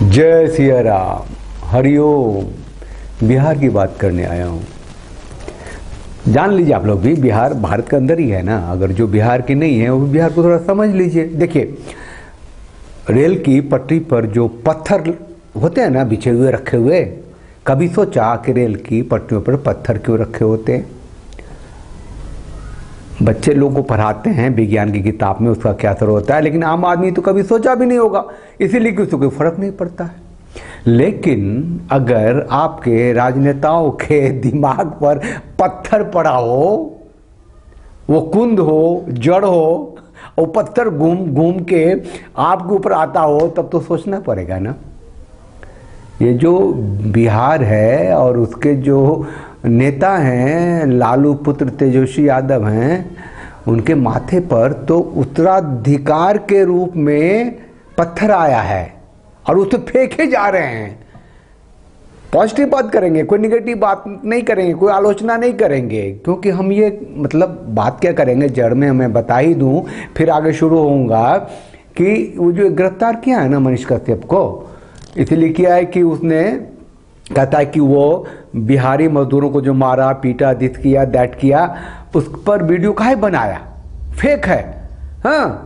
जय सिया राम, हरिओम। बिहार की बात करने आया हूँ। जान लीजिए आप लोग भी, बिहार भारत के अंदर ही है ना। अगर जो बिहार के नहीं है वो बिहार को थोड़ा समझ लीजिए। देखिए, रेल की पटरी पर जो पत्थर होते हैं ना बिछे हुए रखे हुए, कभी सोचा कि रेल की पटरियों पर पत्थर क्यों रखे होते हैं? बच्चे लोगों को पढ़ाते हैं विज्ञान की किताब में, उसका क्या असर होता है, लेकिन आम आदमी तो कभी सोचा भी नहीं होगा, इसीलिए कि उसको कोई फर्क नहीं पड़ता है। लेकिन अगर आपके राजनेताओं के दिमाग पर पत्थर पड़ा हो, वो कुंद हो, जड़ हो, और पत्थर घूम घूम के आपके ऊपर आता हो, तब तो सोचना पड़ेगा ना। ये जो बिहार है और उसके जो नेता हैं, लालू पुत्र तेजस्वी यादव हैं, उनके माथे पर तो उत्तराधिकार के रूप में पत्थर आया है और उसे फेंके जा रहे हैं। पॉजिटिव बात करेंगे, कोई निगेटिव बात नहीं करेंगे, कोई आलोचना नहीं करेंगे, क्योंकि हम ये बात क्या करेंगे, जड़ में मैं बता ही दूं, फिर आगे शुरू होऊंगा कि वो जो गिरफ्तार किया है ना मनीष कश्यप को, इसलिए किया है कि उसने कहता है कि वो बिहारी मजदूरों को जो मारा पीटा, दिस किया दैट किया, उस पर वीडियो काहे बनाया, फेक है। हाँ,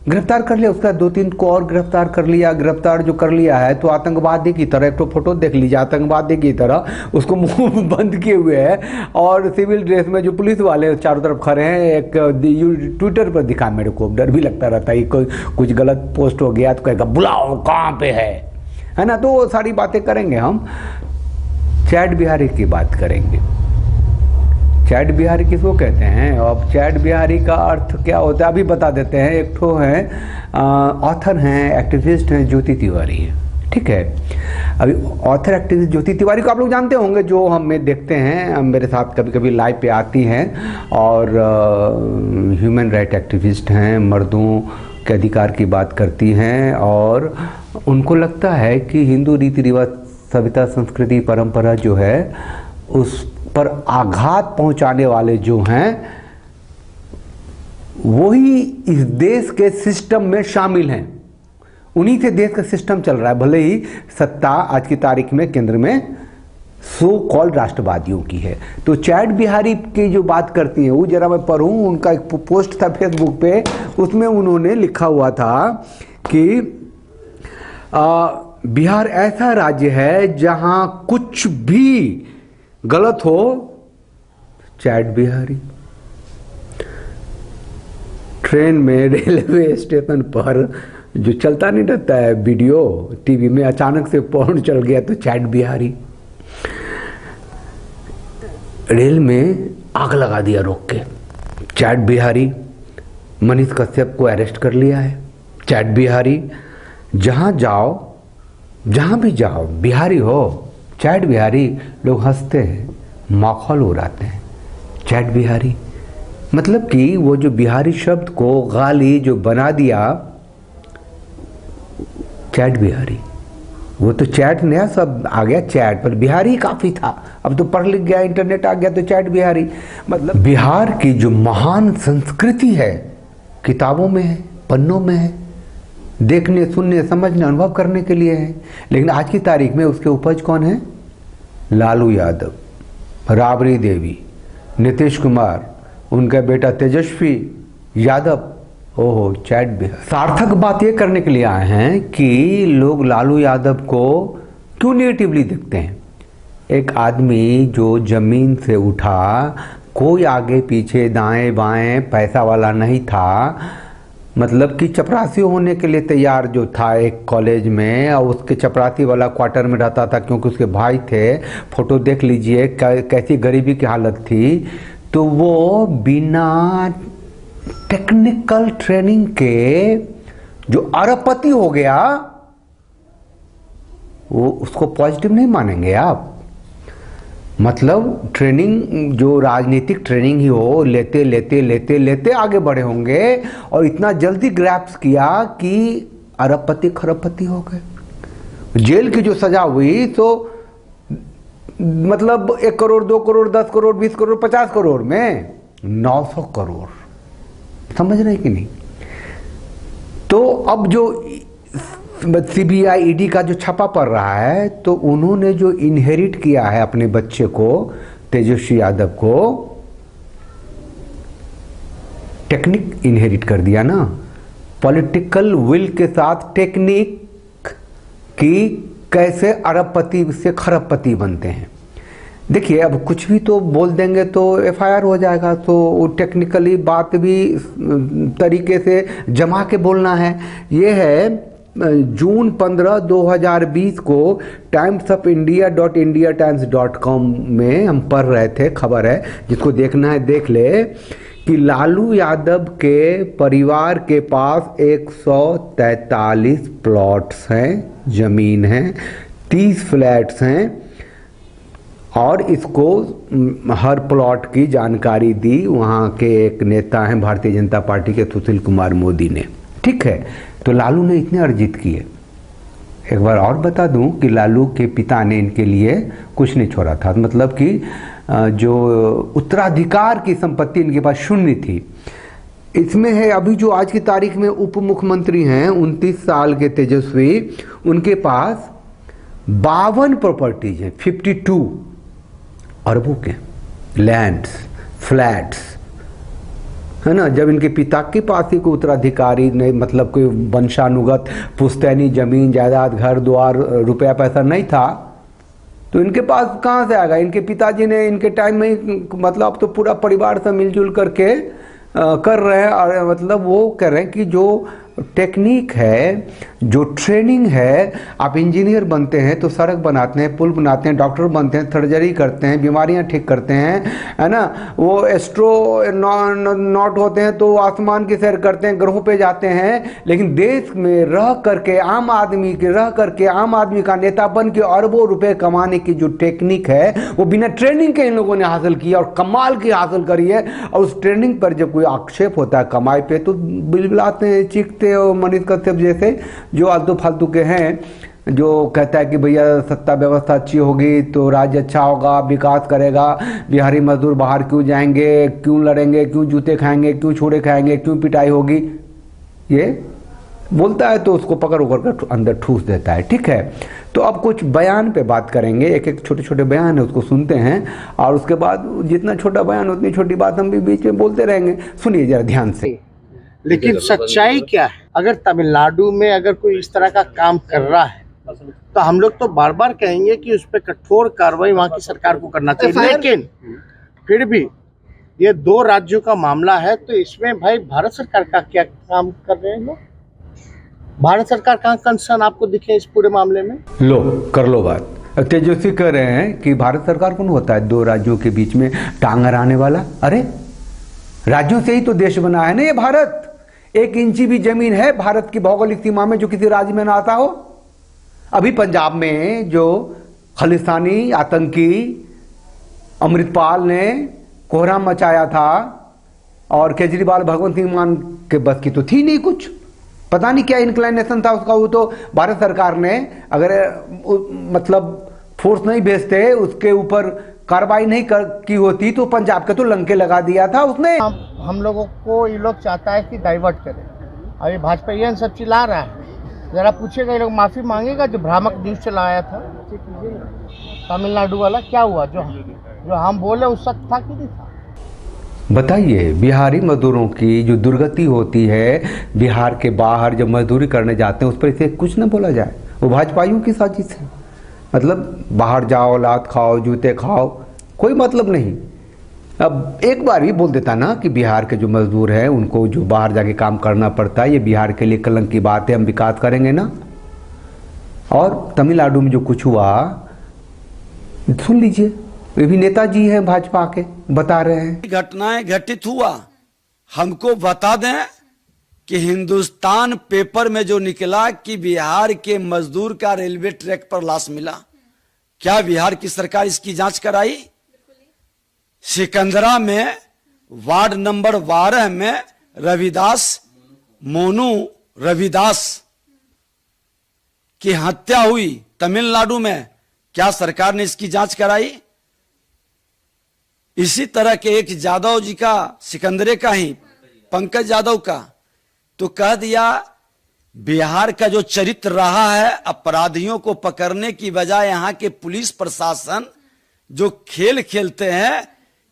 गिरफ्तार कर लिया, उसका 2-3 को और गिरफ्तार कर लिया। गिरफ्तार जो कर लिया है तो आतंकवादी की तरह, एक तो फोटो देख लीजिए, आतंकवादी की तरह उसको मुंह बंद किए हुए है और सिविल ड्रेस में जो पुलिस वाले चारों तरफ खड़े हैं। एक ट्विटर पर दिखा, मेरे को डर भी लगता रहता है, कोई कुछ गलत पोस्ट हो गया तो कहेगा बुलाओ कहाँ पे है ना। तो वो सारी बातें करेंगे हम। चैट बिहारी की बात करेंगे। चैट बिहारी किसको कहते हैं? अब चैट बिहारी का अर्थ क्या होता है अभी बता देते हैं। एक ठो है ऑथर हैं, एक्टिविस्ट हैं, ज्योति तिवारी है। ठीक है, अभी ऑथर एक्टिविस्ट ज्योति तिवारी को आप लोग जानते होंगे, जो हमें देखते हैं, मेरे साथ कभी कभी लाइव पे आती हैं और ह्यूमन राइट एक्टिविस्ट हैं, मर्दों के अधिकार की बात करती हैं और उनको लगता है कि हिंदू रीति रिवाज, सभ्यता, संस्कृति, परंपरा जो है उस पर आघात पहुंचाने वाले जो हैं वही इस देश के सिस्टम में शामिल हैं। उन्हीं से देश का सिस्टम चल रहा है, भले ही सत्ता आज की तारीख में केंद्र में सो कॉल्ड राष्ट्रवादियों की है। तो चैट बिहारी की जो बात करती है वो जरा मैं पढ़ूं, उनका एक पोस्ट था फेसबुक पे, उसमें उन्होंने लिखा हुआ था कि बिहार ऐसा राज्य है जहां कुछ भी गलत हो, चैट बिहारी। ट्रेन में, रेलवे स्टेशन पर जो चलता नहीं रहता है वीडियो टीवी में, अचानक से पोर्न चल गया तो चैट बिहारी। रेल में आग लगा दिया रोक के, चैट बिहारी। मनीष कश्यप को अरेस्ट कर लिया है, चैट बिहारी। जहां जाओ, जहां भी जाओ, बिहारी हो, चैट बिहारी। लोग हंसते हैं, माखौल उड़ाते हैं, चैट बिहारी। मतलब कि वो जो बिहारी शब्द को गाली जो बना दिया, चैट बिहारी। वो तो चैट नया शब्द आ गया, चैट पर बिहारी काफी था, अब तो पढ़ लिख गया, इंटरनेट आ गया तो चैट बिहारी। मतलब बिहार की जो महान संस्कृति है किताबों में है, पन्नों में है, देखने, सुनने, समझने, अनुभव करने के लिए है। लेकिन आज की तारीख में उसके उपज कौन है? लालू यादव, राबड़ी देवी, नीतीश कुमार, उनका बेटा तेजस्वी यादव। ओहो, चैट बिहार। सार्थक बात ये करने के लिए आए हैं कि लोग लालू यादव को क्यों नेगेटिवली देखते हैं। एक आदमी जो जमीन से उठा, कोई आगे पीछे दाएं बाएं पैसा वाला नहीं था, मतलब कि चपरासी होने के लिए तैयार जो था एक कॉलेज में, और उसके चपरासी वाला क्वार्टर में रहता था क्योंकि उसके भाई थे। फोटो देख लीजिए कैसी गरीबी की हालत थी। तो वो बिना टेक्निकल ट्रेनिंग के जो अरबपति हो गया, वो उसको पॉजिटिव नहीं मानेंगे आप। मतलब ट्रेनिंग, जो राजनीतिक ट्रेनिंग ही हो, लेते लेते लेते लेते आगे बढ़े होंगे और इतना जल्दी ग्रैप्स किया कि अरबपति खरबपति हो गए। जेल की जो सजा हुई तो मतलब 1 करोड़, 2 करोड़, 10 करोड़, 20 करोड़, 50 करोड़ में 900 करोड़। समझ रहे कि नहीं? तो अब जो सीबीआई ईडी का जो छापा पड़ रहा है, तो उन्होंने जो इनहेरिट किया है अपने बच्चे को, तेजस्वी यादव को, टेक्निक इनहेरिट कर दिया ना, पॉलिटिकल विल के साथ टेक्निक की कैसे अरबपति से खरबपति बनते हैं। देखिए, अब कुछ भी तो बोल देंगे तो एफआईआर हो जाएगा, तो टेक्निकली बात भी तरीके से जमा के बोलना है। ये है जून 15, 2020 को टाइम्स ऑफ india.indiatimes.com में हम पढ़ रहे थे, खबर है, जिसको देखना है देख ले, कि लालू यादव के परिवार के पास 143 प्लॉट्स हैं, जमीन है, 30 फ्लैट्स हैं, और इसको हर प्लॉट की जानकारी दी वहाँ के एक नेता हैं भारतीय जनता पार्टी के सुशील कुमार मोदी ने। ठीक है, तो लालू ने इतने अर्जित किए। एक बार और बता दूं कि लालू के पिता ने इनके लिए कुछ नहीं छोड़ा था, मतलब कि जो उत्तराधिकार की संपत्ति इनके पास शून्य थी। इसमें है अभी जो आज की तारीख में उप मुख्यमंत्री हैं 29 साल के तेजस्वी, उनके पास 52 प्रॉपर्टीज हैं, 52 अरबों के लैंड्स, फ्लैट्स, है ना। जब इनके पिता के पास ही कोई उत्तराधिकारी नहीं, मतलब कोई वंशानुगत पुश्तैनी जमीन जायदाद घर द्वार रुपया पैसा नहीं था, तो इनके पास कहाँ से आएगा। इनके पिताजी ने इनके टाइम में, मतलब तो पूरा परिवार से मिलजुल करके कर रहे हैं, और मतलब वो कह रहे हैं कि जो टेक्निक है, जो ट्रेनिंग है, आप इंजीनियर बनते हैं तो सड़क बनाते हैं, पुल बनाते हैं, डॉक्टर बनते हैं, सर्जरी करते हैं, बीमारियां ठीक करते हैं, है ना। वो एस्ट्रोनॉट होते हैं तो आसमान की सैर करते हैं, ग्रहों पे जाते हैं। लेकिन देश में रह करके आम आदमी का नेता बन के अरबों रुपए कमाने की जो टेक्निक है, वो बिना ट्रेनिंग के इन लोगों ने हासिल की और कमाल की हासिल करी है। और उस ट्रेनिंग पर जब कोई आक्षेप होता है कमाई पे, तो बिलबिलाते हैं, चीखते और मनीष कश्यप जैसे जो आलतू फालतू के हैं, जो कहता है कि भैया सत्ता व्यवस्था अच्छी होगी तो राज्य अच्छा होगा, विकास करेगा, बिहारी मजदूर बाहर क्यों जाएंगे, क्यों लड़ेंगे, क्यों जूते खाएंगे, क्यों छुरे खाएंगे, क्यों पिटाई होगी, ये बोलता है तो उसको पकड़ कर अंदर ठूस देता है। ठीक है, तो अब कुछ बयान पे बात करेंगे, एक एक छोटे छोटे बयान है उसको सुनते हैं, और उसके बाद जितना छोटा बयान उतनी छोटी बात हम भी बीच में बोलते रहेंगे। सुनिए जरा ध्यान से। लेकिन सच्चाई क्या है? अगर तमिलनाडु में अगर कोई इस तरह का काम कर रहा है तो हम लोग तो बार बार कहेंगे कि उस पर कठोर कार्रवाई वहाँ की सरकार को करना चाहिए। लेकिन फिर भी ये 2 राज्यों का मामला है, तो इसमें भाई भारत सरकार का क्या काम कर रहे हैं लोग? भारत सरकार कहाँ कंसर्न आपको दिखे इस पूरे मामले में? लो कर लो बात। तेजस्वी कह रहे हैं कि भारत सरकार कौन होता है 2 राज्यों के बीच में टांग अड़ाने वाला। अरे राज्यों से ही तो देश बना है ना ये भारत। 1 इंची भी जमीन है भारत की भौगोलिक सीमा में जो किसी राज्य में ना आता हो। अभी पंजाब में जो खालिस्तानी आतंकी अमृतपाल ने कोहराम मचाया था, और केजरीवाल भगवंत सिंह मान के बस की तो थी नहीं कुछ, पता नहीं क्या इंक्लाइनेशन था उसका। वो तो भारत सरकार ने अगर मतलब फोर्स नहीं भेजते, उसके ऊपर कार्रवाई नहीं की होती, तो पंजाब के तो लंके लगा दिया था उसने। हम लोगों को ये लोग चाहता है कि डाइवर्ट करें। अभी भाजपा ये सब चिल्ला रहा है, जरा पूछेगा, ये लोग माफी मांगेगा जो भ्रामक न्यूज चलाया था तमिलनाडु वाला, क्या हुआ? जो हम बोले उस सच था कि नहीं था? बताइए, बिहारी मजदूरों की जो दुर्गति होती है बिहार के बाहर जब मजदूरी करने जाते हैं, उस पर इसे कुछ न बोला जाए। वो भाजपाइयों की साजिश है। मतलब बाहर जाओ, लात खाओ, जूते खाओ, कोई मतलब नहीं। अब एक बार भी बोल देता ना कि बिहार के जो मजदूर हैं उनको जो बाहर जाके काम करना पड़ता है, ये बिहार के लिए कलंक की बात है, हम विकास करेंगे ना। और तमिलनाडु में जो कुछ हुआ सुन लीजिए, ये भी नेताजी हैं भाजपा के, बता रहे हैं। घटनाएं घटित हुआ, हमको बता दें कि हिंदुस्तान पेपर में जो निकला कि बिहार के मजदूर का रेलवे ट्रैक पर लाश मिला, क्या बिहार की सरकार इसकी जांच कराई? सिकंदरा में वार्ड नंबर 12 में रविदास, मोनू रविदास की हत्या हुई तमिलनाडु में, क्या सरकार ने इसकी जांच कराई? इसी तरह के एक यादव जी का, सिकंदरे का ही, पंकज यादव का, तो कह दिया बिहार का जो चरित्र रहा है, अपराधियों को पकड़ने की बजाय यहाँ के पुलिस प्रशासन जो खेल खेलते हैं,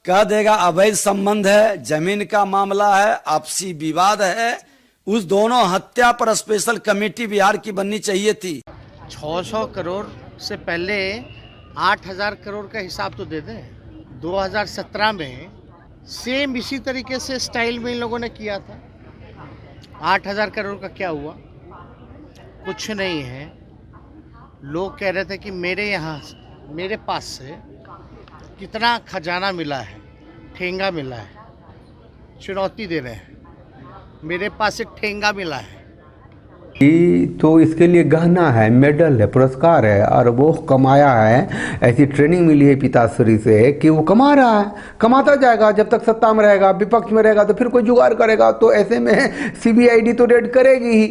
कह देगा अवैध संबंध है, जमीन का मामला है, आपसी विवाद है। उस दोनों हत्या पर स्पेशल कमेटी बिहार की बननी चाहिए थी। 600 करोड़ से पहले 8,000 करोड़ का हिसाब तो दे दें। 2017 में सेम इसी तरीके से स्टाइल में इन लोगों ने किया था। 8,000 करोड़ का क्या हुआ? कुछ नहीं है। लोग कह रहे थे कि मेरे पास से कितना खजाना मिला है, ठेंगा मिला है। चुनौती दे रहे हैं, मेरे पास से ठेंगा मिला है। तो इसके लिए गहना है, मेडल है, पुरस्कार है, और वो कमाया है। ऐसी ट्रेनिंग मिली है पिताश्री से कि वो कमा रहा है, कमाता जाएगा। जब तक सत्ता में रहेगा, विपक्ष में रहेगा, तो फिर कोई जुगाड़ करेगा। तो ऐसे में सीबीआईडी तो रेड करेगी ही।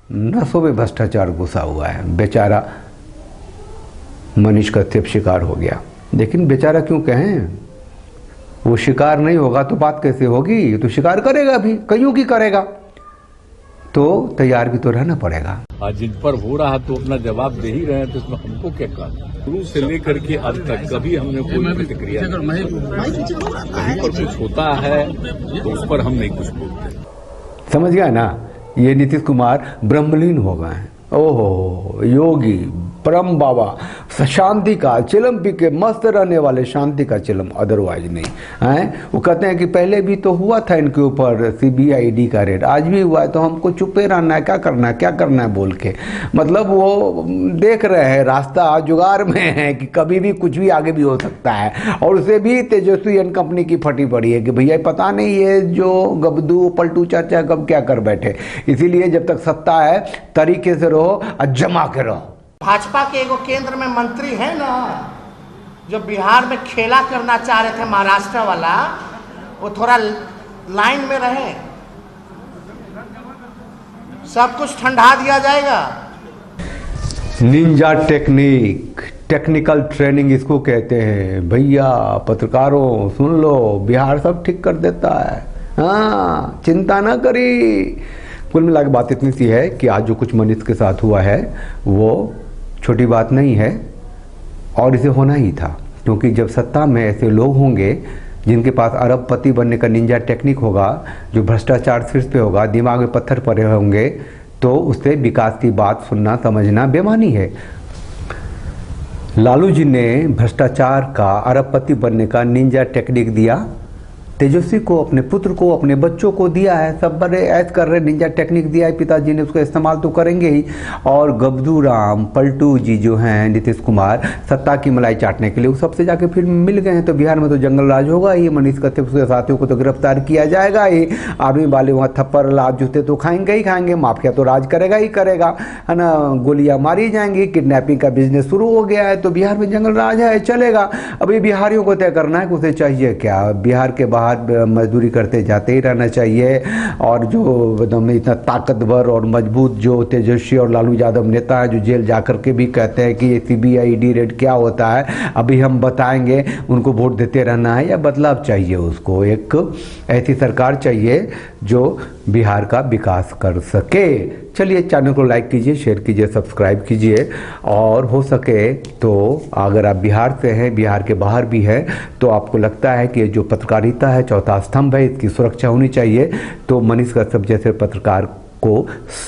नसों में भ्रष्टाचार घुसा हुआ है। बेचारा मनीष कश्यप शिकार हो गया। लेकिन बेचारा क्यों कहें, वो शिकार नहीं होगा तो बात कैसे होगी? तो शिकार करेगा भी, कईयों की करेगा, तो तैयार भी तो रहना पड़ेगा। आज जिन पर हो रहा तो अपना जवाब दे ही रहे हैं, तो इसमें हमको क्या कहना? शुरू से लेकर के आज तक कभी हमने कोई प्रतिक्रिया नहीं, कहीं पर कुछ होता है तो उस पर हम नहीं कुछ बोलते। समझ गया ना? ये नीतीश कुमार ब्रह्मलीन हो गए हैं। ओहो, योगी परम बाबा, शांति का चिलम पी के मस्त रहने वाले, शांति का चिलम, अदरवाइज नहीं है। वो कहते हैं कि पहले भी तो हुआ था इनके ऊपर सीबीआईडी का रेड, आज भी हुआ है, तो हमको चुपे रहना है, क्या करना है बोल के। मतलब वो देख रहे हैं रास्ता जुगाड़ में है कि कभी भी कुछ भी आगे भी हो सकता है। और उसे भी तेजस्वी एंड कंपनी की फटी पड़ी है कि भैया पता नहीं ये जो गबदू पलटू चाचा कब क्या कर बैठे। इसीलिए जब तक सत्ता है तरीके से रहो और जमा के रहो। भाजपा के एगो केंद्र में मंत्री है ना, जो बिहार में खेला करना चाह रहे थे, महाराष्ट्र वाला, वो थोड़ा लाइन में रहे, सब कुछ ठंडा दिया जाएगा। निंजा टेक्निक, टेक्निकल ट्रेनिंग इसको कहते हैं। भैया पत्रकारों सुन लो, बिहार सब ठीक कर देता है, हाँ चिंता ना करी। कुल मिला के बात इतनी सी है कि आज जो कुछ मनीष के साथ हुआ है वो छोटी बात नहीं है, और इसे होना ही था। क्योंकि जब सत्ता में ऐसे लोग होंगे जिनके पास अरबपति बनने का निंजा टेक्निक होगा, जो भ्रष्टाचार शीर्ष पे होगा, दिमाग में पत्थर पड़े होंगे, तो उससे विकास की बात सुनना समझना बेमानी है। लालू जी ने भ्रष्टाचार का, अरबपति बनने का निंजा टेक्निक दिया, तेजस्वी को, अपने पुत्र को, अपने बच्चों को दिया है। सब बड़े ऐश कर रहे, निंजा टेक्निक दिया है पिताजी ने, उसको इस्तेमाल तो करेंगे ही। और गबदू राम पलटू जी जो हैं, नीतीश कुमार, सत्ता की मलाई चाटने के लिए वो सबसे जाके फिर मिल गए हैं। तो बिहार में तो जंगल राज होगा ही। मनीष कश्यप उसके साथियों को तो गिरफ्तार किया जाएगा ही। आर्मी वाले वहाँ थप्पड़ लात जूते तो खाएंगे ही खाएंगे। माफिया तो राज करेगा ही करेगा, है ना। गोलियां मारी जाएंगी, किडनैपिंग का बिजनेस शुरू हो गया है। तो बिहार में जंगल राज है, चलेगा। अभी बिहारियों को तय करना है कि उसे चाहिए क्या। बिहार के बाहर मजदूरी करते जाते ही रहना चाहिए। और जो एकदम इतना ताकतवर और मजबूत जो तेजस्वी और लालू यादव नेता है, जो जेल जाकर के भी कहते हैं कि सीबीआईडी रेड क्या होता है अभी हम बताएंगे, उनको वोट देते रहना है या बदलाव चाहिए? उसको एक ऐसी सरकार चाहिए जो बिहार का विकास कर सके। चलिए, चैनल को लाइक कीजिए, शेयर कीजिए, सब्सक्राइब कीजिए। और हो सके तो अगर आप बिहार से हैं, बिहार के बाहर भी हैं, तो आपको लगता है कि जो पत्रकारिता है चौथा स्तंभ है, इसकी सुरक्षा होनी चाहिए, तो मनीष कश्यप जैसे पत्रकार को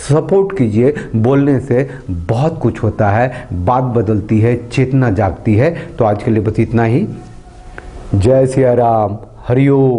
सपोर्ट कीजिए। बोलने से बहुत कुछ होता है, बात बदलती है, चेतना जागती है। तो आज के लिए बस इतना ही। जय सिया राम, हरिओम।